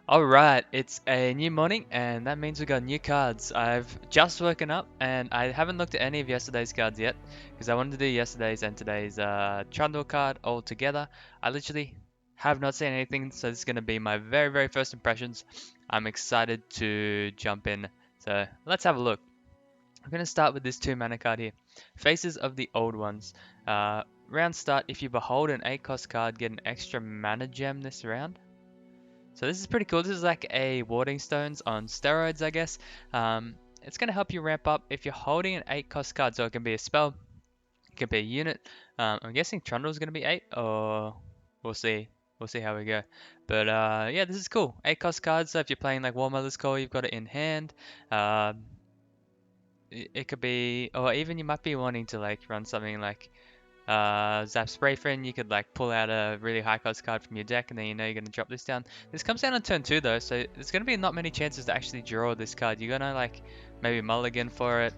Alright, it's a new morning and that means we got new cards. I've just woken up and I haven't looked at any of yesterday's cards yet because I wanted to do yesterday's and today's Trundle card all together. I literally have not seen anything, so this is going to be my very first impressions. I'm excited to jump in, so let's have a look. I'm going to start with this 2 mana card here. Faces of the Old Ones. Round start, if you behold an 8 cost card, get an extra mana gem this round. So this is pretty cool. This is like a warding stones on steroids, I guess. It's going to help you ramp up if you're holding an 8 cost card. So it can be a spell, it can be a unit. I'm guessing Trundle is going to be 8, or we'll see. We'll see how we go. But yeah, this is cool. 8 cost cards. So if you're playing like War Mother's Call, you've got it in hand. It could be, or even you might be wanting to like run something like Zap Spray Friend. You could like pull out a really high cost card from your deck and then you know you're going to drop this down. This comes down on turn 2 though, so there's going to be not many chances to actually draw this card. You're going to like maybe mulligan for it.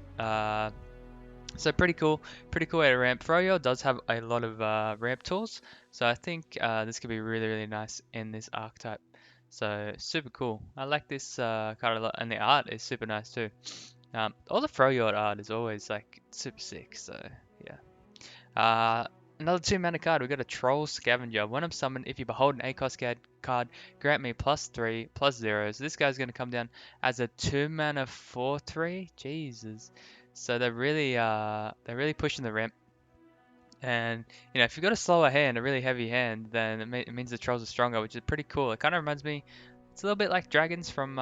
So pretty cool way to ramp. Freljord does have a lot of ramp tools, so I think this could be really nice in this archetype. So super cool. I like this card a lot, and the art is super nice too. All the Freljord art is always like super sick, so yeah. Uh, Another 2 mana card, we got a Troll Scavenger. When I'm summoned, if you behold an 8 cost card, grant me +3/+0. So this guy's going to come down as a 2 mana 4/3. Jesus. So they're really pushing the ramp. And you know, if you've got a slower hand, a really heavy hand, then it means the trolls are stronger, which is pretty cool. It kind of reminds me, it's a little bit like dragons from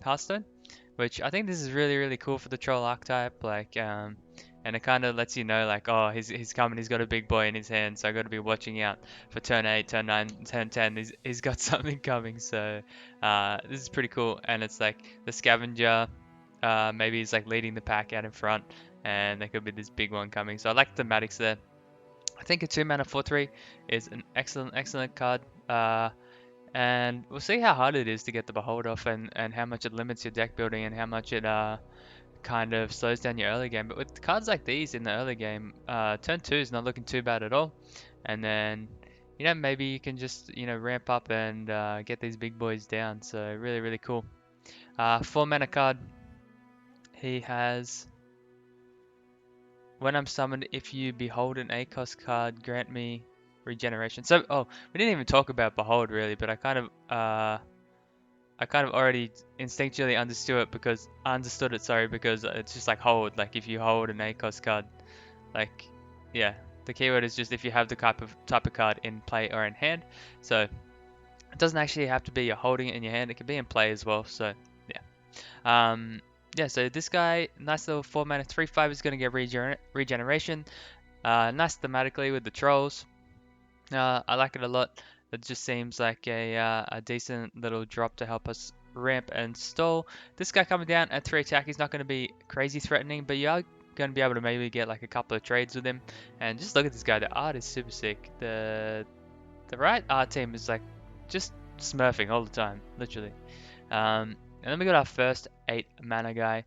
Hearthstone, which I think this is really cool for the troll archetype. And it kind of lets you know like, oh, he's coming, he's got a big boy in his hand, so I got to be watching out for turn 8, turn 9, turn 10. He's got something coming, so this is pretty cool. And it's like the scavenger, maybe he's like leading the pack out in front, and there could be this big one coming. So I like the thematics there. I think a 2 mana 4/3 is an excellent card. And we'll see how hard it is to get the Behold off, and how much it limits your deck building and how much it kind of slows down your early game. But with cards like these in the early game, turn 2 is not looking too bad at all. And then, you know, maybe you can just, you know, ramp up and get these big boys down. So really cool. 4 mana card. He has, when I'm summoned, if you behold an ACOS card, grant me regeneration. So, oh, we didn't even talk about behold really, but I kind of already instinctually understood it, sorry, because it's just like hold. Like if you hold an ACOS card, like yeah, the keyword is just if you have the type of card in play or in hand. So it doesn't actually have to be you're holding it in your hand. It can be in play as well. So yeah. Yeah, so this guy, nice little 4 mana 3/5 is going to get regeneration. Nice thematically with the trolls. I like it a lot. It just seems like a decent little drop to help us ramp and stall. This guy coming down at 3 attack, he's not going to be crazy threatening, but you are going to be able to maybe get like a couple of trades with him. And just look at this guy, the art is super sick. The right art team is like just smurfing all the time, literally. And then we got our first 8 mana guy.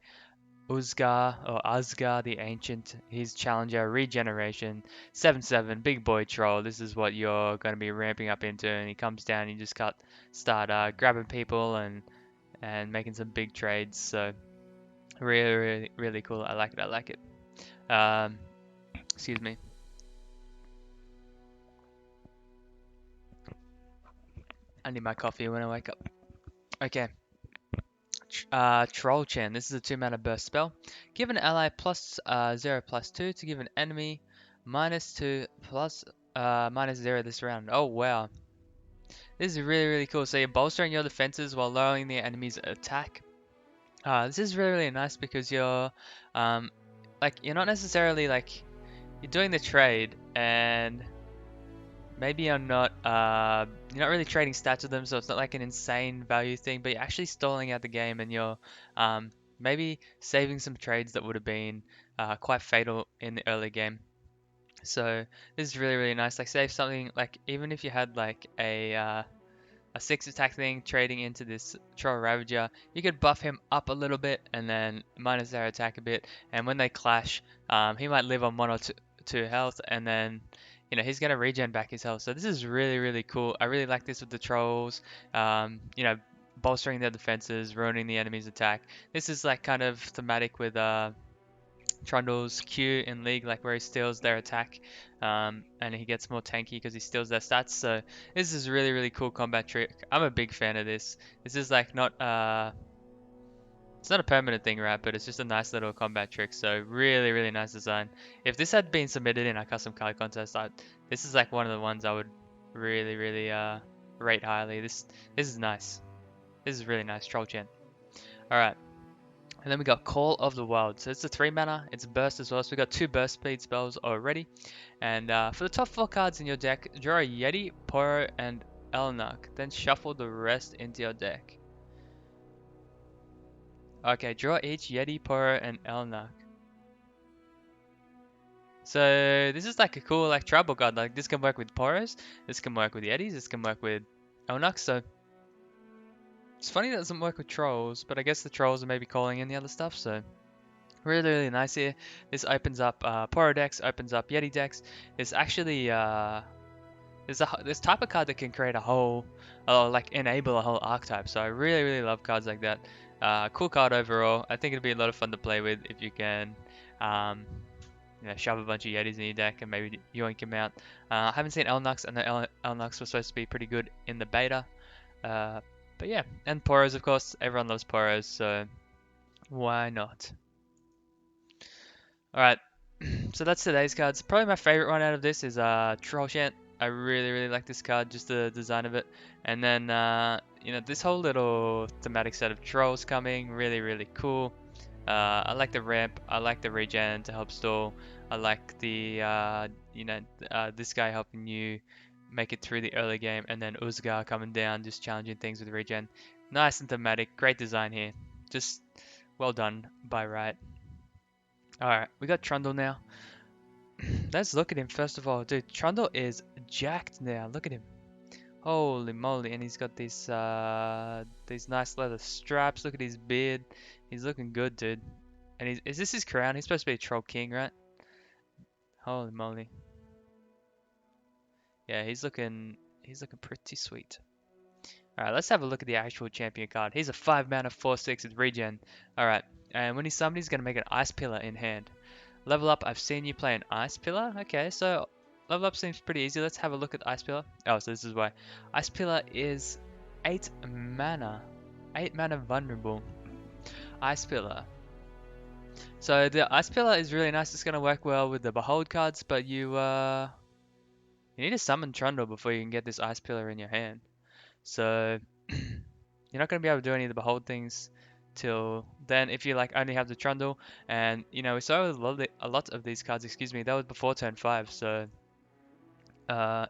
Uzgar the Ancient, his challenger, regeneration, 7/7, big boy troll. This is what you're going to be ramping up into, and he comes down, and you just start grabbing people and making some big trades. So really cool. I like it. I like it. Excuse me. I need my coffee when I wake up. Okay. Troll Chan. This is a 2 mana burst spell. Give an ally +0/+2 to give an enemy -2 plus -0 this round. Oh wow. This is really cool. So you're bolstering your defenses while lowering the enemy's attack. This is really nice because um, you're not necessarily like, you're doing the trade and maybe you're not really trading stats with them, so it's not like an insane value thing, but you're actually stalling out the game and you're maybe saving some trades that would have been quite fatal in the early game. So this is really nice. Like save something, like even if you had like a 6 attack thing trading into this Troll Ravager, you could buff him up a little bit and then minus their attack a bit, and when they clash, he might live on 1 or 2 health, and then you know, he's gonna regen back his health. So this is really, really cool. I really like this with the trolls. You know, bolstering their defenses, ruining the enemy's attack. This is like kind of thematic with Trundle's Q in League, like where he steals their attack, and he gets more tanky because he steals their stats. So this is really, really cool combat trick. I'm a big fan of this. This is like not it's not a permanent thing, right? But it's just a nice little combat trick. So really, really nice design. If this had been submitted in a custom card contest, this is like one of the ones I would really, really rate highly. This is nice. This is really nice. Troll Chen. All right. And then we got Call of the Wild. So it's a 3 mana, it's burst as well. So we got 2 burst speed spells already. And for the top 4 cards in your deck, draw a Yeti, Poro, and Elnuk. Then shuffle the rest into your deck. Okay, draw each Yeti, Poro, and Elnuk. So this is like a cool like tribal card. Like this can work with Poros, this can work with Yetis, this can work with Elnuk. So it's funny that it doesn't work with trolls, but I guess the trolls are maybe calling in the other stuff. So really, really nice here. This opens up Poro decks, opens up Yeti decks. It's actually this type of card that can create a whole, like enable a whole archetype. So I really, really love cards like that. Cool card overall. I think it'd be a lot of fun to play with if you can, you know, shove a bunch of Yetis in your deck and maybe yoink them out. I haven't seen Elnuks, and the Elnuks were supposed to be pretty good in the beta. But yeah, and Poros, of course. Everyone loves Poros, so why not? Alright, so that's today's cards. Probably my favorite one out of this is Troll Chant. I really, really like this card, just the design of it. And then, you know, this whole little thematic set of trolls coming, really, really cool. I like the ramp, I like the regen to help stall. I like the, you know, this guy helping you make it through the early game. And then Uzgar coming down, just challenging things with regen. Nice and thematic, great design here. Just well done by Riot. Alright, we got Trundle now. Let's look at him first of all. Dude, Trundle is jacked now. Look at him. Holy moly. And he's got these nice leather straps. Look at his beard. He's looking good, dude. And is this his crown? He's supposed to be a troll king, right? Holy moly. Yeah, he's looking pretty sweet. Alright, let's have a look at the actual champion card. He's a 5 mana 4/6 with regen. Alright, and when he's summoned, he's going to make an ice pillar in hand. Level up, I've seen you play an ice pillar. Okay, so level up seems pretty easy. Let's have a look at ice pillar. Oh, so this is why. Ice pillar is 8 mana. 8 mana vulnerable. Ice pillar. So the ice pillar is really nice. It's going to work well with the behold cards, but you need to summon Trundle before you can get this ice pillar in your hand. So you're not going to be able to do any of the behold things till then if you like only have the Trundle. And you know, we saw a lot of these cards, excuse me, that was before turn 5. So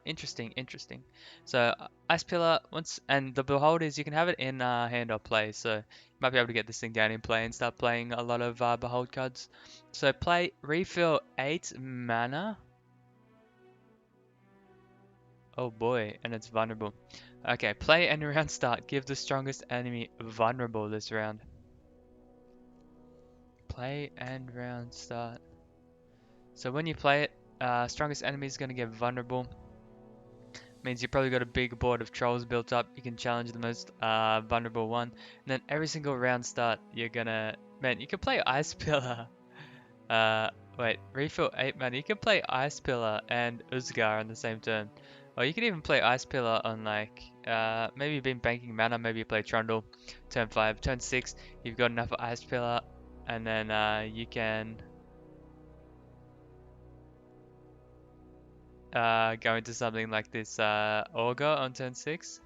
interesting. So Ice Pillar, and the behold is you can have it in hand or play. So you might be able to get this thing down in play and start playing a lot of behold cards. So play, refill 8 mana. Oh boy, and it's vulnerable. Okay, play and round start. Give the strongest enemy vulnerable this round. Play and round start. So when you play it, strongest enemy is going to get vulnerable. Means you've probably got a big board of trolls built up. You can challenge the most vulnerable one. And then every single round start, you're gonna... Man, you can play Ice Pillar. Wait, refill 8 mana. You can play Ice Pillar and Uzgar on the same turn. Or you could even play Ice Pillar on like, maybe you've been banking mana, maybe you play Trundle. Turn 5, turn 6, you've got enough Ice Pillar, and then you can go into something like this Augur on turn 6.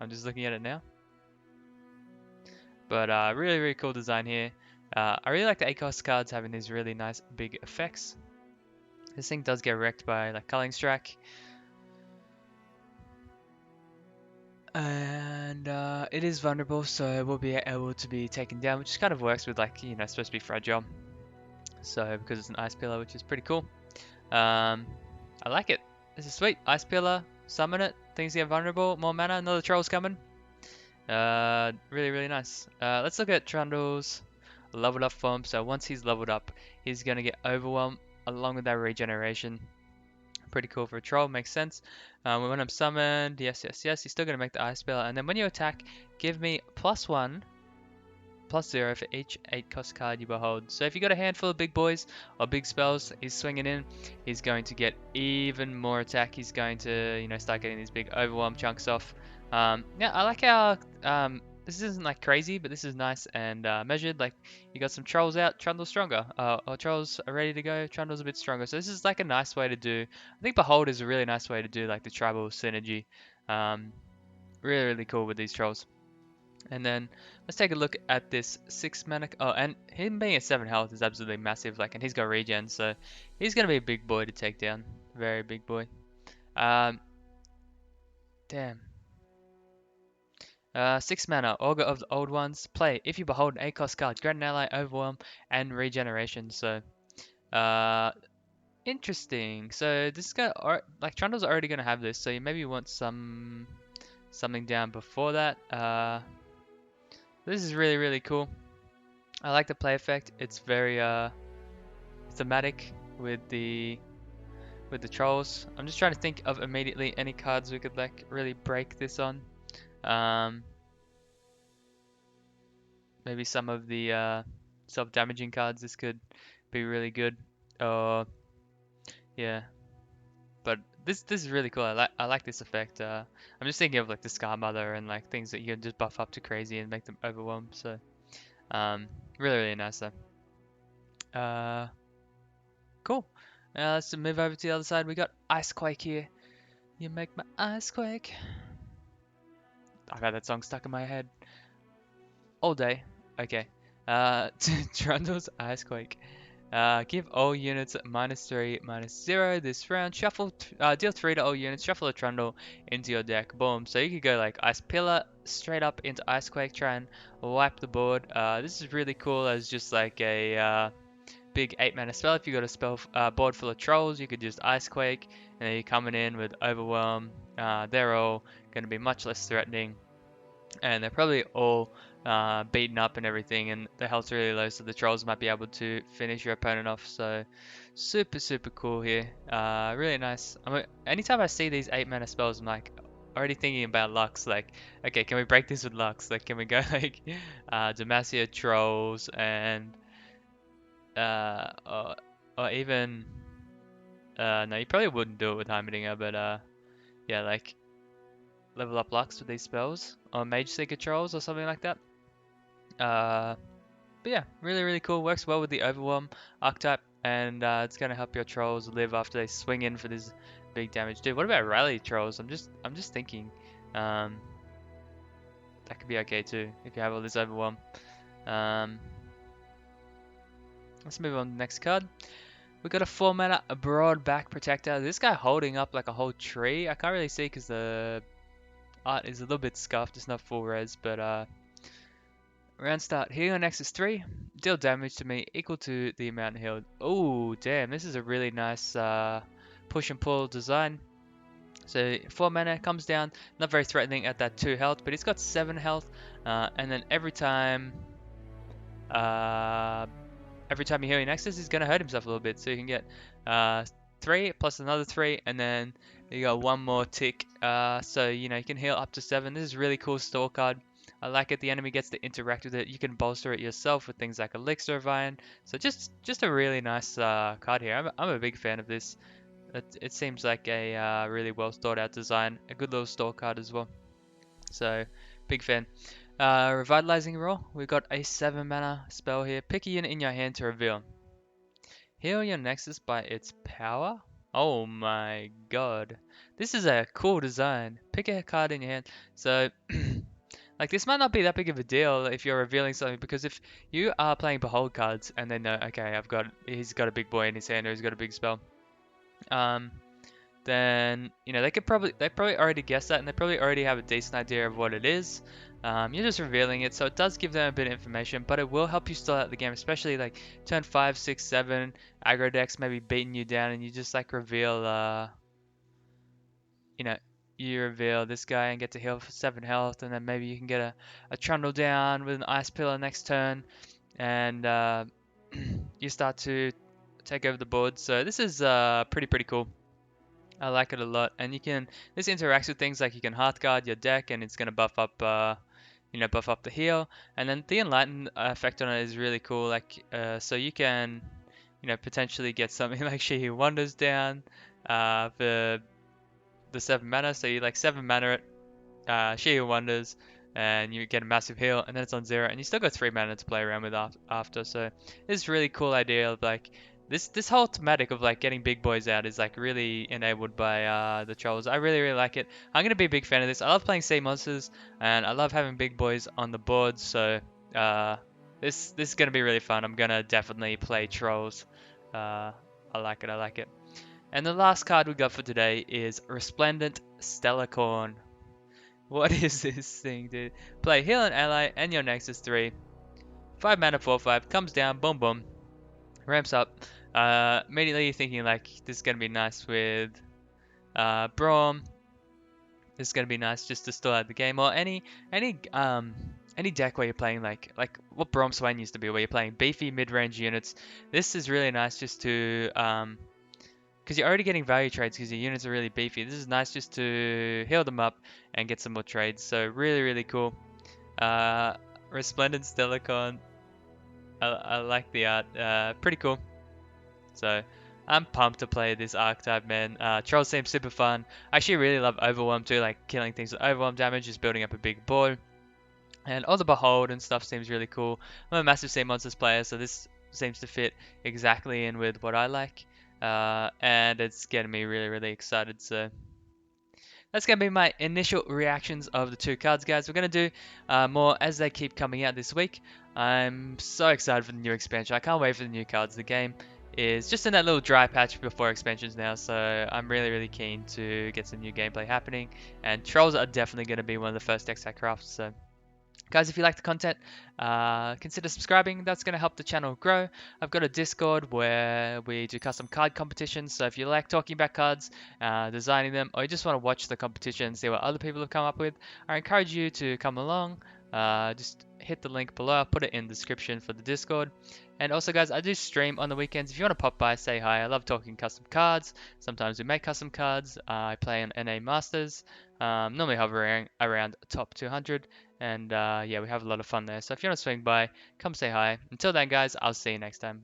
I'm just looking at it now. But really, really cool design here. I really like the ACOS cards having these really nice big effects. This thing does get wrecked by like Culling Strike. And it is vulnerable, so it will be able to be taken down, which kind of works with like, you know, supposed to be fragile. So because it's an Ice Pillar, which is pretty cool. I like it. This is sweet. Ice Pillar, summon it, things get vulnerable, more mana, another troll's coming. Really, really nice. Let's look at Trundle's leveled up form. So once he's leveled up, he's going to get Overwhelm along with that regeneration. Pretty cool for a troll, makes sense. When I'm summoned, yes, yes, yes, you're still going to make the ice spell. And then when you attack, give me +1, +0 for each 8 cost card you behold. So if you got a handful of big boys or big spells, he's swinging in, he's going to get even more attack. He's going to, start getting these big overwhelm chunks off. Yeah, I like how this isn't like crazy, but this is nice and measured. Like you got some trolls out, Trundle's stronger. Or trolls are ready to go, Trundle's a bit stronger. So this is like a nice way to do. I think Behold is a really nice way to do like the tribal synergy. Really, really cool with these trolls. And then let's take a look at this 6 mana. Oh, and him being at 7 health is absolutely massive. Like, and he's got regen, so he's gonna be a big boy to take down. Very big boy. Um, damn. 6 mana, Augur of the Old Ones. Play if you behold an 8 cost card, grant an ally overwhelm and regeneration. So, interesting. So this guy, like Trundle's already gonna have this. So you maybe want something down before that. This is really, really cool. I like the play effect. It's very thematic with the trolls. I'm just trying to think of immediately any cards we could like really break this on. Maybe some of the self-damaging cards. This could be really good. Yeah. But this is really cool. I like this effect. I'm just thinking of like the Scar Mother and like things that you can just buff up to crazy and make them overwhelm. So really, really nice though. Cool. Let's move over to the other side. We got Ice Quake here. You make my ice quake. I've had that song stuck in my head all day. Okay. Trundle's Ice Quake. Give all units -3, -0 this round. Shuffle, deal 3 to all units. Shuffle a Trundle into your deck. Boom. So you could go like Ice Pillar straight up into Ice Quake. Try and wipe the board. This is really cool as just like a big 8 mana spell. If you got a spell board full of trolls, you could just Ice Quake, and then you're coming in with Overwhelm. They're all going to be much less threatening, and they're probably all beaten up and everything, and the health's really low, so the trolls might be able to finish your opponent off. So super, super cool here. Really nice. Anytime I see these 8 mana spells, I'm like already thinking about Lux. Like, okay, can we break this with Lux? Like, can we go like Demacia trolls and uh, or, or even no, you probably wouldn't do it with Heimerdinger, but yeah, like level up Lux with these spells or Mage Seeker trolls or something like that. But yeah, really, really cool. Works well with the Overwhelm archetype, and it's gonna help your trolls live after they swing in for this big damage. Dude, what about rally trolls? I'm just thinking, that could be okay too if you have all this Overwhelm. Let's move on to the next card. We got a 4 mana, a Broad Back Protector. This guy holding up like a whole tree. I can't really see because the art is a little bit scuffed. It's not full res, but round start. Heal on Nexus 3. Deal damage to me equal to the amount healed. Oh, damn. This is a really nice push and pull design. So 4 mana comes down. Not very threatening at that 2 health, but he's got 7 health. And then every time you heal your Nexus, he's going to hurt himself a little bit. So you can get 3 plus another 3, and then you got one more tick. So, you can heal up to 7. This is a really cool store card. I like it. The enemy gets to interact with it. You can bolster it yourself with things like Elixir of Iron. So just a really nice card here. I'm a big fan of this. It seems like a really well thought out design. A good little store card as well. So, big fan. Revitalizing Roar. We've got a 7 mana spell here. Pick a unit in your hand to reveal. Heal your Nexus by its power. Oh my god. This is a cool design. Pick a card in your hand. So, like this might not be that big of a deal if you're revealing something, because if you are playing Behold cards and they know, okay, he's got a big boy in his hand or he's got a big spell. Then they probably already guessed that, and they probably already have a decent idea of what it is. You're just revealing it, so it does give them a bit of information, but it will help you stall out the game, especially like turn 5, 6, 7, aggro decks maybe beating you down, and you just like reveal, you reveal this guy and get to heal for 7 health, and then maybe you can get a Trundle down with an Ice Pillar next turn, and you start to take over the board. So this is pretty cool. I like it a lot, and this interacts with things like you can hearth guard your deck, and it's gonna buff up, buff up the heal, and then the enlighten effect on it is really cool. So you can, potentially get something like She Who Wanders down, for the 7 mana. So you like 7 mana it, She Who Wonders, and you get a massive heal, and then it's on 0, and you still got 3 mana to play around with after. So this really cool idea of like this whole thematic of like getting big boys out is like really enabled by the trolls. I really like it. I'm gonna be a big fan of this. I love playing sea monsters, and I love having big boys on the board. So uh, this is gonna be really fun. I'm gonna definitely play trolls. I like it. I like it. And the last card we got for today is Resplendent Stellarcorn. What is this thing, dude? Play heal an ally and your Nexus 3. 5 mana 4/5, comes down, boom boom, ramps up. Immediately you're thinking like this is gonna be nice with Braum. This is gonna be nice just to stall out the game, or any deck where you're playing like what Braum Swain used to be, where you're playing beefy mid-range units. This is really nice just to because you're already getting value trades because your units are really beefy. This is nice just to heal them up and get some more trades. So really cool. Resplendent Stellarcorn. I like the art. Pretty cool. So I'm pumped to play this archetype, man. Trolls seem super fun. I actually really love Overwhelm too, like killing things with Overwhelm damage, just building up a big board. And all the Behold and stuff seems really cool. I'm a massive Sea Monsters player, so this seems to fit exactly in with what I like. And it's getting me really excited. So that's going to be my initial reactions of the two cards, guys. We're going to do more as they keep coming out this week. I'm so excited for the new expansion. I can't wait for the new cards. The game is just in that little dry patch before expansions now, so I'm really keen to get some new gameplay happening. And Trolls are definitely going to be one of the first decks I craft, so guys, if you like the content, consider subscribing. That's going to help the channel grow. I've got a Discord where we do custom card competitions. So if you like talking about cards, designing them, or you just want to watch the competition and see what other people have come up with, I encourage you to come along. Just hit the link below. I'll put it in the description for the Discord. And also, guys, I do stream on the weekends. If you want to pop by, say hi. I love talking custom cards. Sometimes we make custom cards. I play on NA Masters. Normally hovering around top 200. And yeah, we have a lot of fun there. So if you want to swing by, come say hi. Until then, guys, I'll see you next time.